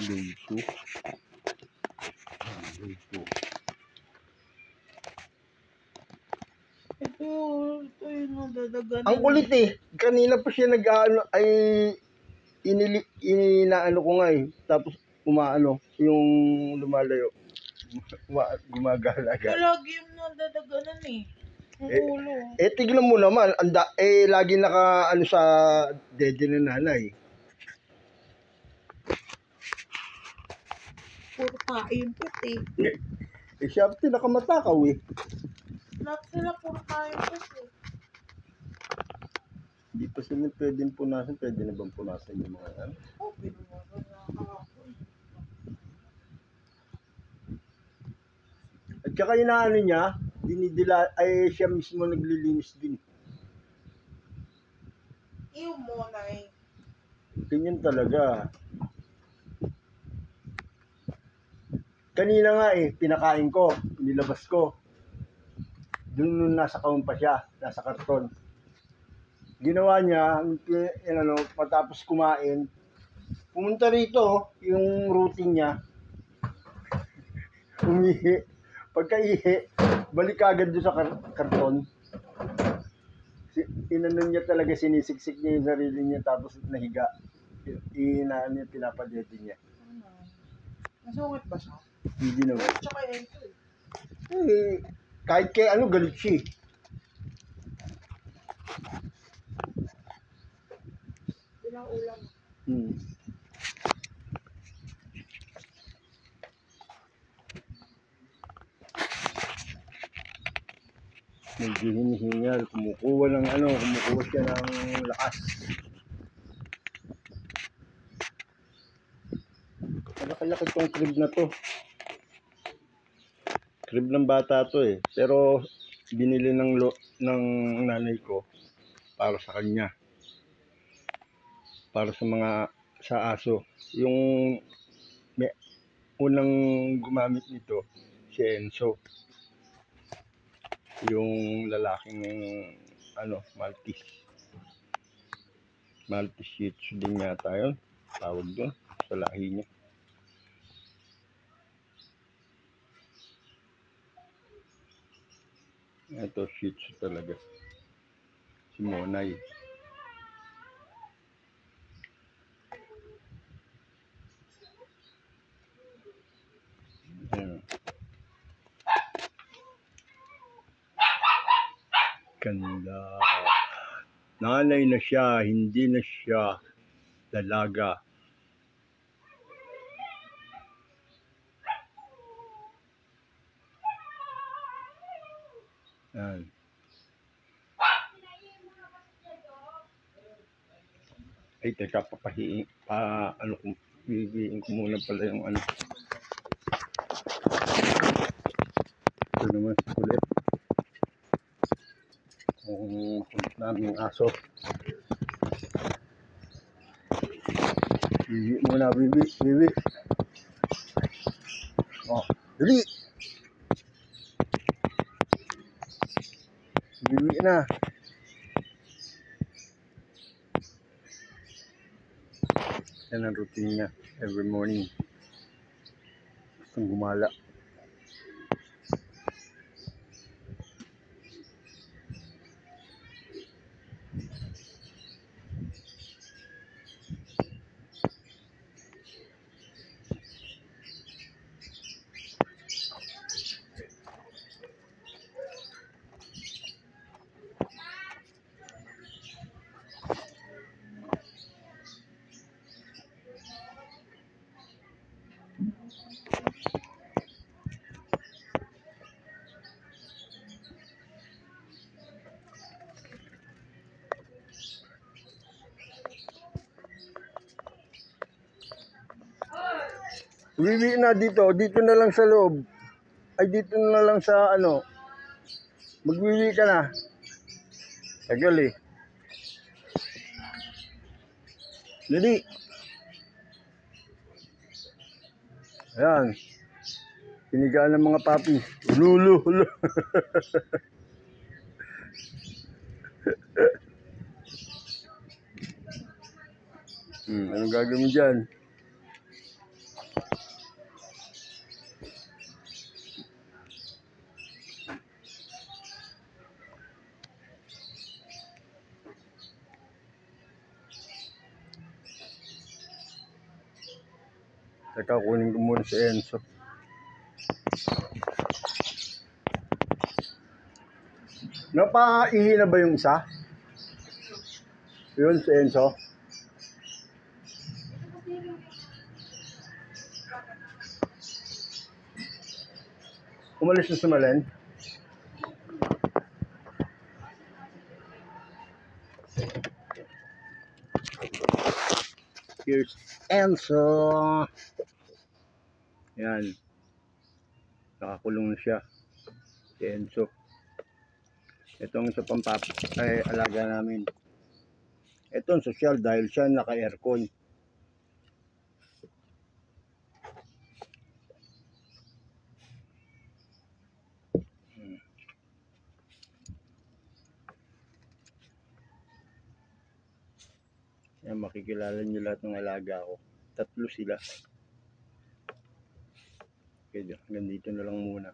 Luto. Luto. Ito yung nadadagan. Ang kulit eh. Kanina pa siya nag-ano ay inaano ko nga eh. Tapos umaano yung lumalayo. Gumagalaga. Lagi yung nadadaganan eh. Ang ulo. Tignan mo naman, lagi naka ano sa dede ng nanay. Puro kain po eh. Siya pinakamatakaw eh. Lahat sila puro kain po eh. Hindi pa sila pwedeng punasan. Pwede na bang punasan yung mga ano? Oh, pinuwasan na kahapon. At saka yung ano niya, siya mismo naglilinis din. Iyo mo na eh. Ganyan talaga. Kanina nga eh, pinakain ko, nilabas ko. Doon nung nasa kaon pa siya, nasa karton. Ginawa niya, matapos kumain, pumunta rito, yung routine niya, umihi. Pagka-ihi, balik agad doon sa karton. Inanon niya talaga, sinisiksik niya yung sarili niya, tapos nahiga. Pinapadete niya. Nasungit ba siya? Hindi naman. Tsaka ito eh. Kahit kay ano, galit siya. Ilang ulam. Medyo hinihingal, kumukuha siya ng lakas. Malaki-laki tong crib na to. Crib ng bata to eh. Pero binili ng nanay ko para sa kanya. Para sa aso. Yung unang gumamit nito, si Enzo. Yung lalaking Maltese. Maltese Shih Tzu din yata yun. Tawag doon sa lahi niya. Ito Shih Tzu talaga. Si Monay. Ayan. Ganda. Nanay na siya, hindi na siya dalaga. Ayan. Ay, teka, hihiin ko muna pala yung ano. Ito naman ulit. Kung pulit namin aso. Bibi muna, bibi. Oh, dali! Bibi na. Yan ang routine niya every morning. Gustong gumala. Bibi na dito na lang sa loob. Ay, dito na lang sa ano. Magwiwi ka na. Tagal eh. Dali. Ayan. Pinigaan ng mga papi. Hulo. Anong gagawin mo dyan? Teka, kunin ko muna si Enzo. Napaihi na ba yung isa? Yun, si Enzo. Umalis na si Malen. Here's Enzo. Yan. Nakakulong na siya. Si Enzo. Ito ang isa pang alaga namin. Ito ang sosyal dahil siya naka-aircon. Yan, makikilala niyo lahat ng alaga ko. 3 sila. Okay, hanggang dito na lang muna.